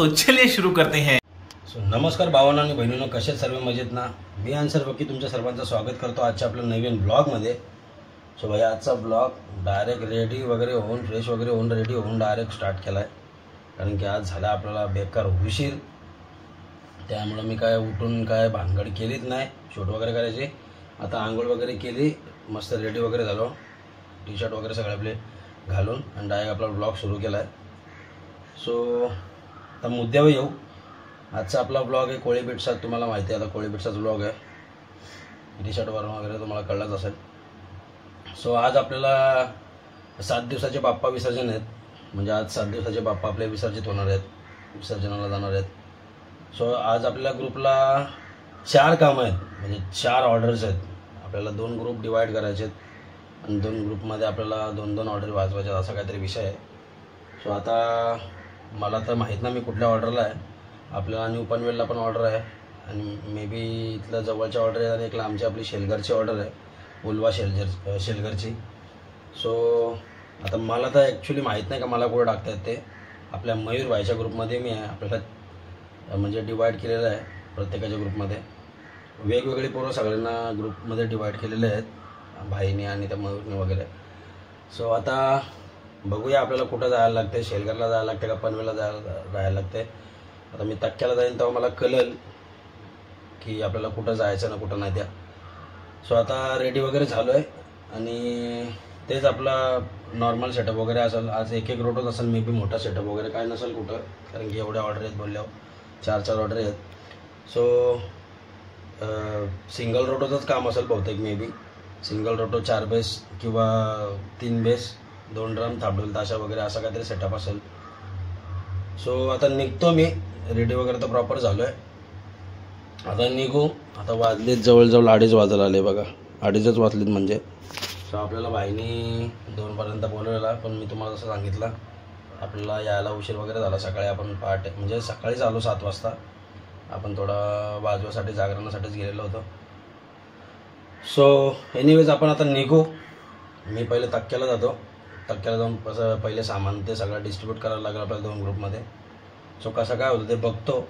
तो चलिए शुरू करते हैं। नमस्कार भावांनो आणि बहिणींनो, कसे सर्व मजेत ना? मी अन्सर फकी तुमच्या सर्वांचं स्वागत करतो आजच्या आपल्या नवीन ब्लॉगमध्ये. सो भाई आजचा ब्लॉग डायरेक्ट रेडी वगैरे होऊन फ्रेश वगैरे होऊन रेडी होऊन डायरेक्ट स्टार्ट केला आहे, कारण की आज झाला आपल्याला बेकार उशीर. त्यामुळे मी काय उठून काय भानगड केलीच नाही, शूट वगैरे करायची. आता आंघोळ वगैरे केली, मस्त रेडी वगैरे झालो, टी शर्ट वगैरे सगळे आपले घालून आणि डायरेक्ट आपला ब्लॉग सुरू केला आहे. सो आता मुद्द्यावर येऊ. आजचा आपला ब्लॉग आहे कोळी बीट्सचा. तुम्हाला माहिती आहे आता कोळी बीट्सचाच ब्लॉग आहे, टी शर्टवरून वगैरे तुम्हाला कळलंच असेल. सो आज आपल्याला 7 दिवसाचे बाप्पा विसर्जन आहेत, म्हणजे आज 7 दिवसाचे बाप्पा आपले विसर्जित होणार आहेत, विसर्जनाला जाणार आहेत. सो आज आपल्या ग्रुपला 4 कामं आहेत, म्हणजे 4 ऑर्डर्स आहेत. आपल्याला 2 ग्रुप डिवाईड करायचे आहेत आणि 2 ग्रुपमध्ये आपल्याला 2-2 ऑर्डर वाजवायचे, असा काहीतरी विषय आहे. सो आता मला तर माहीत नाही मी कुठल्या ऑर्डरला आहे. आपल्याला न्यू पनवेलला पण ऑर्डर आहे आणि मे बी इथल्या जवळच्या ऑर्डर आहे आणि एक लांबची आपली शेलघरची ऑर्डर आहे, उल्वा शेलघरची. सो आता मला तर ॲक्च्युली माहीत नाही का मला कुठं टाकतात ते. आपल्या मयूर भाईच्या ग्रुपमध्ये मी आहे, आपल्याला म्हणजे डिवाईड केलेलं आहे. प्रत्येकाच्या ग्रुपमध्ये वेगवेगळी पोरं सगळ्यांना ग्रुपमध्ये डिवाईड केलेले आहेत, भाईने आणि त्या मयूरने वगैरे. सो आता बघूया आपल्याला कुठं जायला लागते, शेलघरला जायला लागते का पनवेलला जायला लागते. आता मी तक्क्याला जाईन तेव्हा मला कळेल की आपल्याला कुठं जायचं ना कुठं नाही त्या. सो आता रेडी वगैरे झालो आहे आणि तेच आपला नॉर्मल सेटअप वगैरे असेल. आज एक रोटच असेल, मे बी मोठा सेटअप वगैरे काय नसेल कुठं, कारण की एवढ्या ऑर्डर आहेत बोलल्यावर 4 ऑर्डर आहेत. सो सिंगल रोटोचंच काम असेल बहुतेक, मे बी सिंगल रोटो 4 बेस किंवा 3 बेस, 2 ड्रम, थापडूल ताशा वगैरे असा काहीतरी सेटअप असेल. सो आता निघतो मी, रेडी वगैरे तर प्रॉपर झालो आहे. आता निघू. आता वाजलेत जवळजवळ 2:30 वाजायला आले बघा, 2:30च वाजलेत म्हणजे. सो आपल्याला भाईनी 2 पर्यंत बोलवलेला, पण मी तुम्हाला जसं सांगितलं आपल्याला यायला उशीर वगैरे झाला. सकाळी आपण पहाटे म्हणजे सकाळीच आलो 7 वाजता. आपण थोडा वाजवासाठी जागरणासाठीच गेलेलो होतो. सो एनिवेज आपण आता निघू. मी पहिले तक्क्याला जातो, तक्क्याला जाऊन कसं पहिले सामान ते सगळं डिस्ट्रीब्यूट करायला लागेल आपल्याला 2 ग्रुपमध्ये. सो कसं काय होतं ते बघतो.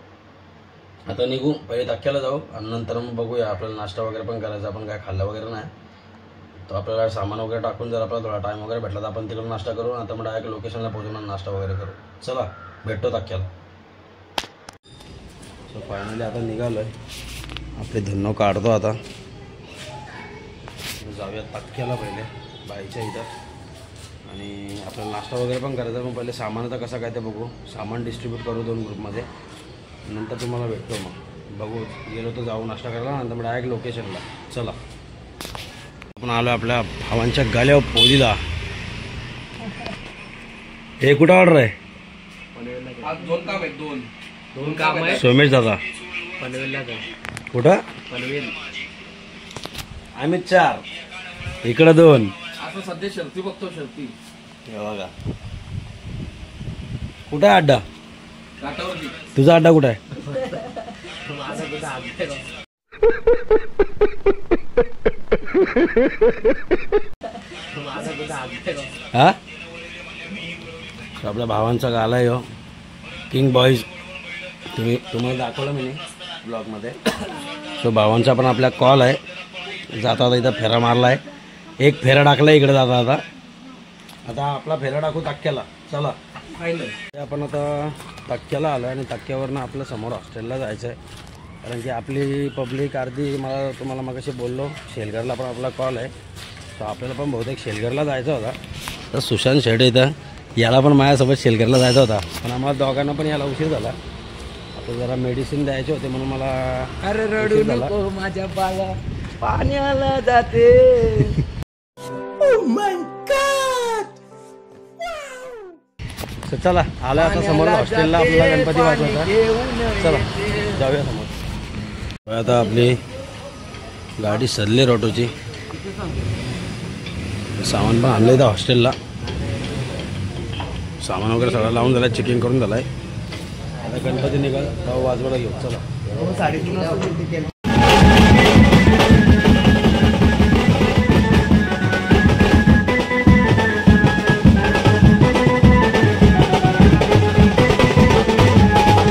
आता निघू, पहिले तक्क्याला जाऊ आणि नंतर मग बघूया. आपल्याला नाश्ता वगैरे पण करायचा, आपण काय खाल्लं वगैरे नाही. तर आपल्याला सामान वगैरे टाकून जर आपल्याला थोडा टाईम वगैरे भेटला तर आपण तिकडून नाश्ता करू, आता मग डायरेक्ट लोकेशनला पोहोचून नाश्ता वगैरे करू. चला भेटतो तक्क्याला. सो फायनली आता निघालो आहे, आपले धन्नो काढतो. आता जाऊया तक्क्याला पहिले बाईच्या इथं, आणि आपल्याला नाश्ता वगैरे पण करायचा. मग पहिले सामान आता कसं काय ते बघू, सामान डिस्ट्रीब्यूट करू 2 ग्रुपमध्ये, नंतर तुम्हाला भेटतो. मग बघू, गेलो तर जाऊ नाश्ता करायला, नंतर मग डायरेक्ट लोकेशनला. चला आपण आलो आपल्या भावांच्या गाल्यावर पोलीला. हे कुठं ऑर्डर आहे? 2 काम आहेत, 2 काम आहे. सोमेश दादा पनवेलला कुठं? पनवेल. आम्ही 4, इकडं 2. आता सध्या शर्ती बघतो, शर्ती बघा. कुठं आहे अड्डा? काटावरती. तुझा अड्डा कुठं आहे? माझा कुठं आहे? हा, आपल्या भावांचा गाला आहे हो, किंग बॉईज. तुम्हाला दाखवलं मी ब्लॉगमध्ये. सो भावांचा पण आपल्या कॉल आहे. जाता आता इथं फेरा मारला आहे, 1 फेरा टाकला इकडे जाता. आता आपला फेरा टाकू तक्क्याला. चला फायनल आपण आता तक्क्याला आलो आहे आणि तक्क्यावरनं आपल्या समोर हॉस्टेलला जायचं आहे, कारण की आपली पब्लिक अर्धी, मला तुम्हाला मगाशी बोललो शेलघरला पण आपला कॉल आहे. तर आपल्याला पण बहुतेक शेलघरला जायचा होता. तर सुशांत शेट इथं, याला पण माझ्यासोबत शेलघरला जायचा होता, पण आम्हाला दोघांना पण याला उशीर झाला. आता जरा मेडिसिन द्यायचे होते म्हणून मला. अरे रडू नको माझ्या बाळा, पाण्याला जाते. तर चला आला आता समोर हॉस्टेलला आपल्याला गणपती वाजवायचा. चला जाऊया समोर. आता आपली गाडी सरली ऑटोची, सामान पण आणलं इथं हॉस्टेलला. सामान वगैरे सगळं लावून झालं, चेकिंग करून झालं आहे. आता गणपती निघाल तेव्हा वाजवायला घेऊ. चला 3:30 सो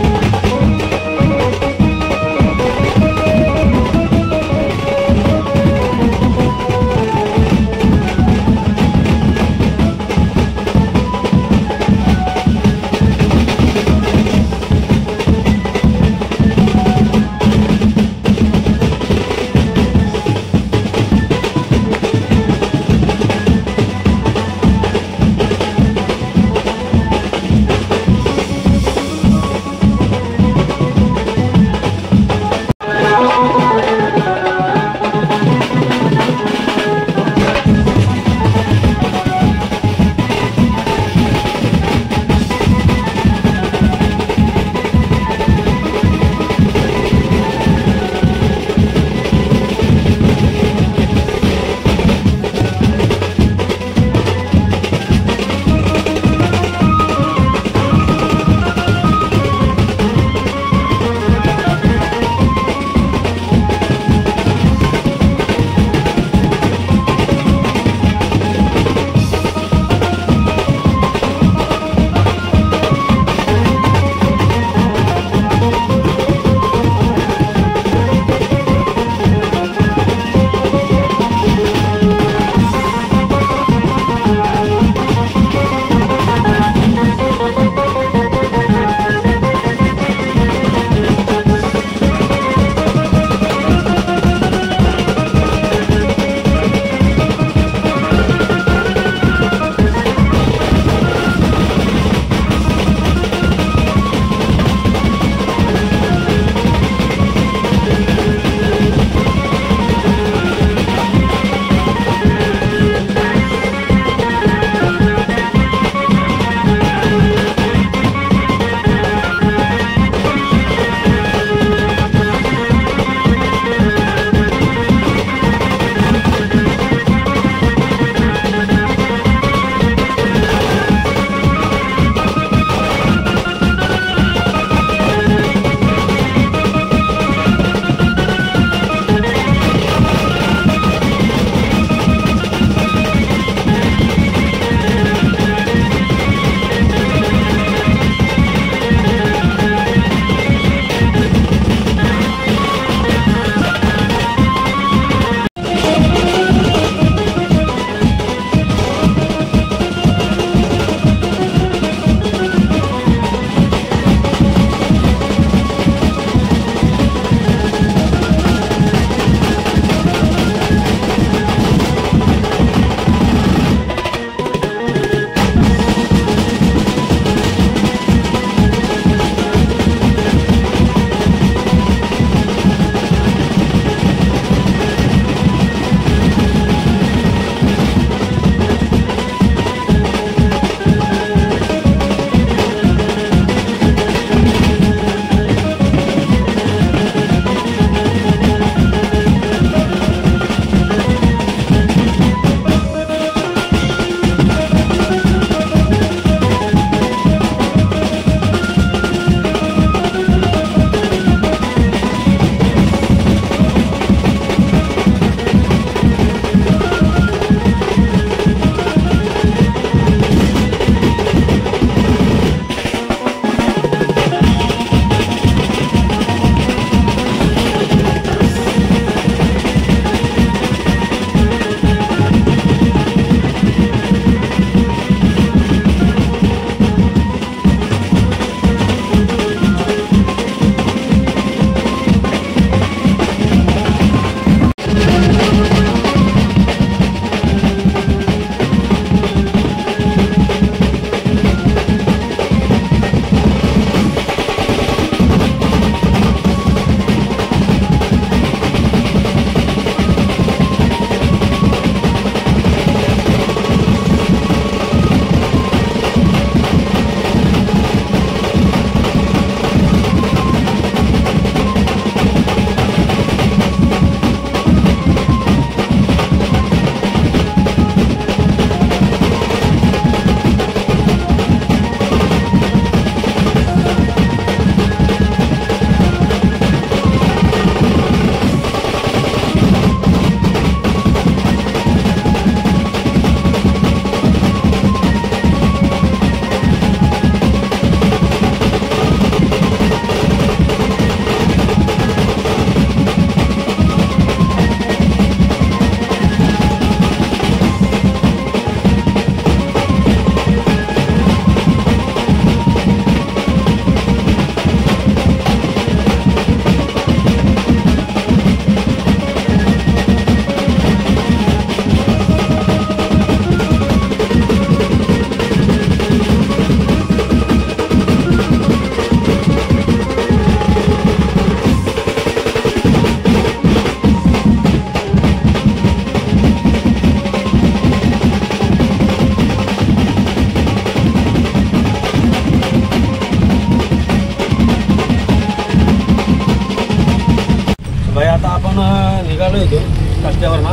भाई आता आपण निघालो इथून रस्त्यावर ना.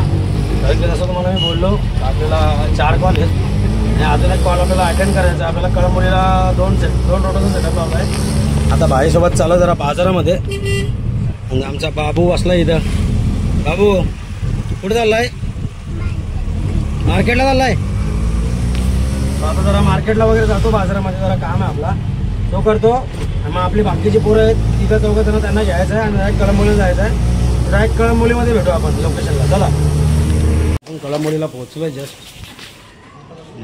कारण की जसं तुम्हाला मी बोललो आपल्याला 4 कॉल आहेत आणि अजून एक कॉल आपल्याला अटेंड करायचा आहे. आपल्याला कळंबोलीला 2 रोटाचा सेटअप लावला आहे. आता भाईसोबत चालू जरा बाजारामध्ये आणि आमचा बाबू बसला इथं. बाबू कुठे चाललाय? मार्केटला चाललाय. आता जरा मार्केटला वगैरे जातो, बाजारामध्ये जरा काम आहे आपला तो करतो. आणि मग आपली बाकीची पोरं आहेत तिथं 4 जण त्यांना घ्यायचं आहे आणि डायरेक्ट कळंबोलीला जायचं आहे. डायरेक्ट कळंबोलीमध्ये भेटू आपण लोकेशनला. चला आपण कळंबोलीला पोहोचलोय जस्ट.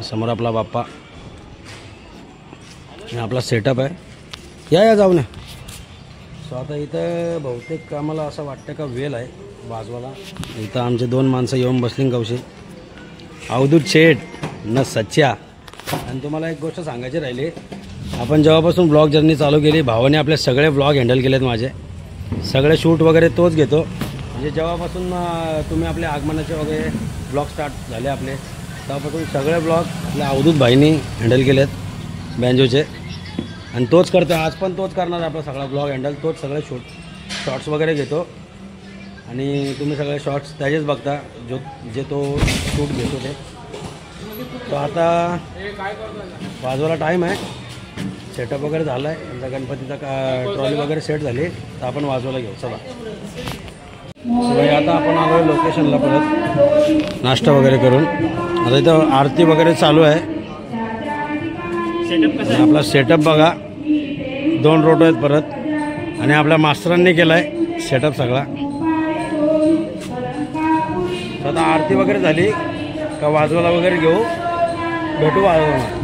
समोर आपला बाप्पा आणि आपला सेटअप आहे. या जाऊ ना. सो आता इथं बहुतेक आम्हाला असं वाटतं का वेल आहे वाजवाला. इथं आमचे 2 माणसं येऊन बसली कौशी, अवधूत शेठ न सच्या. आणि तुम्हाला एक गोष्ट सांगायची राहिली, आपण जेव्हापासून ब्लॉग जर्नी चालू केली भावाने आपले सगळे ब्लॉग हँडल केलेत. माझे सगळे शूट वगैरे तोच घेतो. म्हणजे जेव्हापासून तुम्ही आपल्या आगमनाचे वगैरे ब्लॉग स्टार्ट झाले आपले तेव्हापासून सगळे ब्लॉग आपल्या अवधूत भाईनी हँडल केलेत बँजोचे. आणि तोच करतो, आज पण तोच करणार आपला सगळा ब्लॉग हँडल. तोच सगळे शॉर्ट्स वगैरे घेतो आणि तुम्ही सगळे शॉर्ट्स त्याचेच बघता जे तो शूट घेतो ते. तो आता वाजवायला टाईम आहे. सेटअप वगैरे झाला आहे. त्यांचा गणपतीचा ट्रॉली वगैरे सेट झाली तर आपण वाजवायला घेऊ. चला आता आपण आलो लोकेशनला परत नाश्ता वगैरे करून. आता इथं आरती वगैरे चालू आहे. आपला सेटअप बघा, 2 रोटो आहेत परत आणि आपल्या मास्तरांनी केला आहे सेटअप सगळा. आता आरती वगैरे झाली का वाजवायला वगैरे घेऊ, भेटू वाजवायला.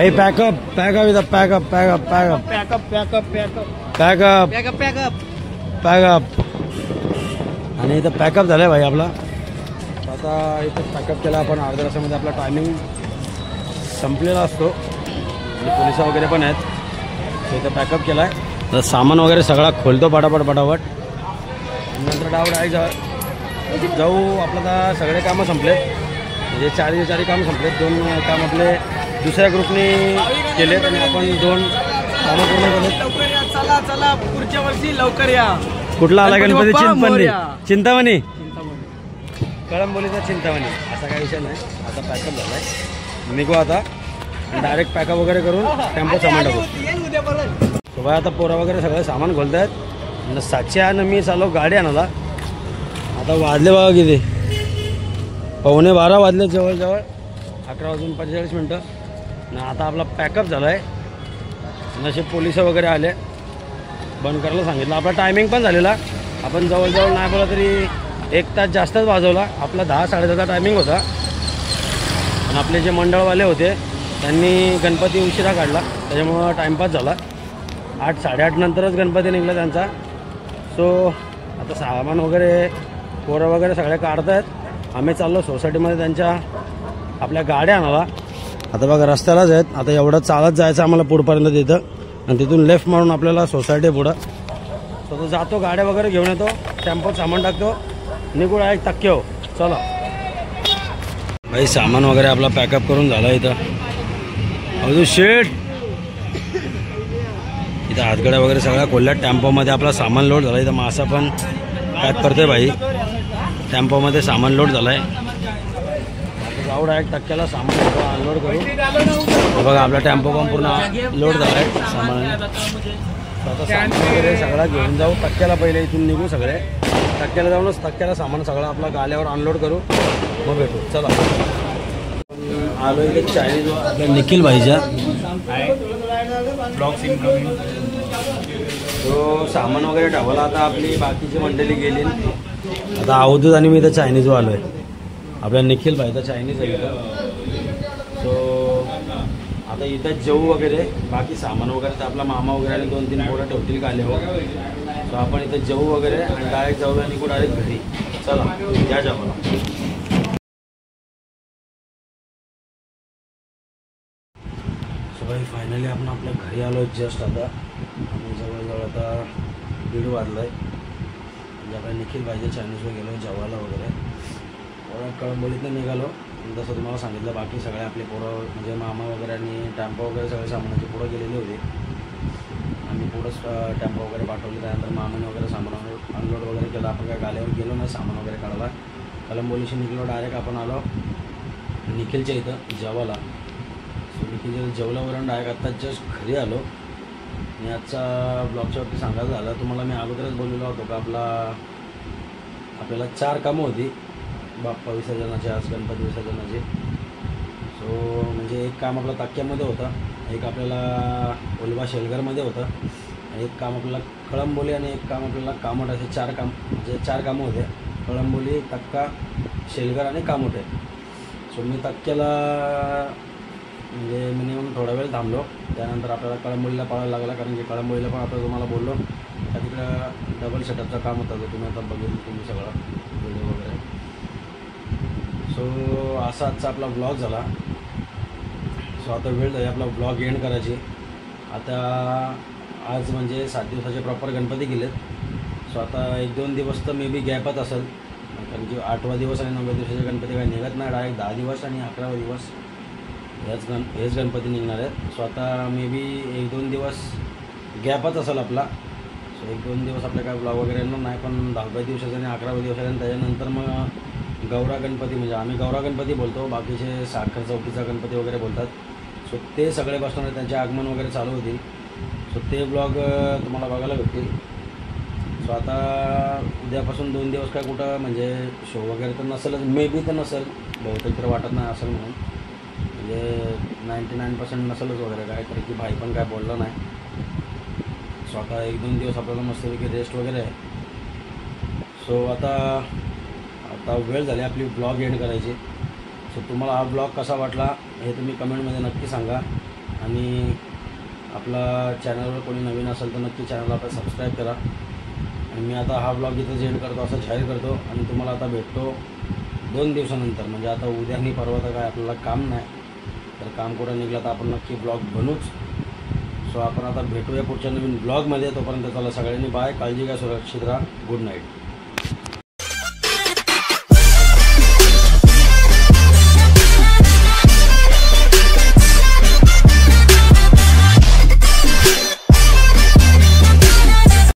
भाई पॅकअप पॅकअप इथं pack up pack up pack up pack up pack up pack up pack up pack up pack up pack up. आणि इथं पॅकअप झालं आहे भाई आपला. आता इथं पॅकअप केला आपण. अर्ध्या तासामध्ये आपला टायमिंग संपलेला असतो आणि पोलिस वगैरे पण आहेत. तर इथं पॅकअप केला आहे. तर सामान वगैरे सगळा खोलतो पटापट पटापट. नंतर डायरेक्ट जाऊ. आपलं आता सगळे कामं संपले, म्हणजे चारी कामं संपलेत. 2 काम आपले दुसऱ्या ग्रुपने केलेत आणि आपण 2 कामं पूर्ण केलेत. लवकर या, चला चला पुढच्या वर्षी लवकर या. कुठला आला गणपती? बाप्पा चिंतामणी. मोरया. चिंतामणी कळंबोलीचा चिंतामणी. असा काही विषय नाही. आता पॅकअप झाला आहे. निघू आता डायरेक्ट पॅकअप वगैरे करून टेम्पो सामान टाकू. तो बाय आता पोरा वगैरे सगळं सामान खोलत आहेत. 700 आणि मी चालू गाडी आणायला. आता वाजले बघा किती, 11:15 वाजले जवळजवळ. 11 वाजून 45 मिनटं. ना आता आपला पॅकअप झाला आहे. नशीब पोलिस वगैरे आले, बंद करायला सांगितलं. आपला टायमिंग पण झालेला. आपण जवळजवळ नाही बोला तरी 1 तास जास्तच वाजवला. आपला 10-10:30 टायमिंग होता. आणि आपले जे मंडळवाले होते त्यांनी गणपती उशिरा काढला, त्याच्यामुळं टाईमपास झाला. 8-8:30 नंतरच गणपती निघला त्यांचा. सो आता सामान वगैरे पोरं वगैरे सगळे काढत आहेत. आम्ही चाललो सोसायटीमध्ये त्यांच्या आपल्या गाड्या आणायला. आता बघा रस्त्यालाच आहेत. आता एवढं चालत जायचं आम्हाला पुढपर्यंत तिथं, आणि तिथून लेफ्ट मारून आपल्याला सोसायटी पुढं. सो तो जातो, गाड्या वगैरे घेऊन येतो, टेम्पोत सामान टाकतो, निघू डायरेक्ट टक्के हो. चला भाई, सामान वगैरे आपला पॅकअप करून झाला. इथं अजून शेट इथं हातगड्या वगैरे सगळ्या खोलल्या. टेम्पोमध्ये आपला सामान लोड झाला. इथं मासा पण पॅक करतोय भाई. टेम्पोमध्ये सामान लोड झालाय. आता जाऊ डायरेक्ट टक्क्याला सामान अनलोड करू. बघा आपला टेम्पो पण पूर्ण लोड झालाय सामानाने. आता सामान वगैरे सगळा घेऊन जाऊ टक्क्याला. पहिले इथून निघू सगळे टक्क्याला, जाऊनच टक्क्याला सामान सगळं आपला गाल्यावर अनलोड करू, मग भेटू. चला आलो इथे चायनीज आपल्या निखिल भाईच्या. तो सामान वगैरे ठेवला. आता आपली बाकीची मंडळी गेली. आता अवधूत आणि मी इथं चायनीजवर आलो आहे. आपल्या निखिल भाईचा चायनीज आहे इथं. सो आता इथं जेवू वगैरे, बाकी सामान वगैरे तर आपला मामा वगैरे आणि 2-3 पोरं ठेवतील आले हो. सो आपण इथं जेवू वगैरे आणि डायरेक्ट जाऊया आणि डायरेक्ट घरी. चला या जेवायला. सो भाई फायनली आपण आपल्या घरी आलो जस्ट. आता आम्ही जवळजवळ आता 1:30 वाजला आहे. म्हणजे आपल्या निखिल भाईच्या चायनीजवर गेलो जेवायला वगैरे. कळंबोलीतनं निघालो. जसं तुम्हाला सांगितलं, बाकी सगळे आपले पोरं म्हणजे मामा वगैरे आणि टेम्पो वगैरे सगळे सामानाचे पुढं गेलेले होते. आम्ही पुढंच टेम्पो वगैरे पाठवले. त्यानंतर मामाने वगैरे सामान अनलोड वगैरे केलं. आपण काय गाड्यावर गेलो नाही सामान वगैरे काढायला. कळंबोलीशी निघलो. डायरेक्ट आपण आलो निखिलच्या इथं जेवायला. सो निखिलच्या जेवल्यावरून डायरेक्ट आत्ता जस्ट घरी आलो. आणि आजचा ब्लॉगच्या वरती सांगायचं झालं तुम्हाला, मी अगोदरच बोललेलो होतो का आपल्याला 4 कामं होती बाप्पा विसर्जनाचे, आज गणपती विसर्जनाचे. सो म्हणजे एक काम आपलं ताक्यामध्ये होतं, एक आपल्याला ओलवा शेलघरमध्ये होतं, आणि एक काम आपल्याला कळंबोली, आणि एक काम आपल्याला कामोट. असे 4 काम, म्हणजे 4 कामं होते. कळंबोली, तक्का, शेलघर आणि कामोटे. सो मी तक्क्याला म्हणजे मिनिमम थोडा वेळ थांबलो. त्यानंतर आपल्याला कळंबोलीला पळायला लागला, कारण की कळंबोलीला पण आता तुम्हाला बोललो का तिकडं डबल सेटअपचं काम होतं. तुम्ही आता बघितलं तुम्ही सगळं व्हिडिओ वगैरे. सो असा आजचा आपला ब्लॉग झाला. सो आता वेळ झाली आपला ब्लॉग एंड करायची. आता आज म्हणजे 7 दिवसाचे प्रॉपर गणपती गेलेत. सो आता 1-2 दिवस तर मे बी गॅपच असेल, कारण की 8वा दिवस आणि 9व्या दिवसाचे गणपती काही निघत नाही. डायरेक्ट 10 दिवस आणि 11वा दिवस हेच गणपती निघणार आहेत. सो आता मे बी 1-2 दिवस गॅपच असेल आपला. सो 1-2 दिवस आपल्या काय ब्लॉग वगैरे येणार नाही. पण 10व्या दिवसाचं आणि 11व्या दिवसाचं, आणि त्याच्यानंतर मग गौरा गणपती, म्हणजे आम्ही गौरा गणपती बोलतो, बाकीचे साखर चौकीचा गणपती वगैरे बोलतात. सो ते सगळे बसणार, त्यांचे आगमन वगैरे चालू होतील. सो ते ब्लॉग तुम्हाला बघायला भेटतील. सो आता उद्यापासून 2 दिवस काय कुठं म्हणजे शो वगैरे तर नसेलच, मे बी तर नसेल, बहुतेक तर वाटत नाही असेल म्हणून, म्हणजे 99% नसेलच वगैरे काय, कारण की भाई पण काय बोललं नाही. सो आता 1-2 दिवस आपल्याला मस्तपैकी रेस्ट वगैरे आहे. सो आता वेळ झाली आपली ब्लॉग एंड करायची. सो तुम्हाला हा ब्लॉग कसा वाटला हे तुम्ही कमेंटमध्ये नक्की सांगा. आणि आपला चॅनलवर कोणी नवीन असेल तर नक्की चॅनलला आपला सबस्क्राईब करा. आणि मी आता हा ब्लॉग इथं एंड करतो असं जाहीर करतो आणि तुम्हाला आता भेटतो 2 दिवसानंतर. म्हणजे आता उद्या आणि परवा तर काय आपल्याला काम नाही, तर काम कुठं निघलं तर आपण नक्की ब्लॉग बनूच. सो आपण आता भेटूया पुढच्या नवीन ब्लॉगमध्ये. तोपर्यंत चला सगळ्यांनी बाय, काळजी घ्या, सुरक्षित राहा, गुड नाईट.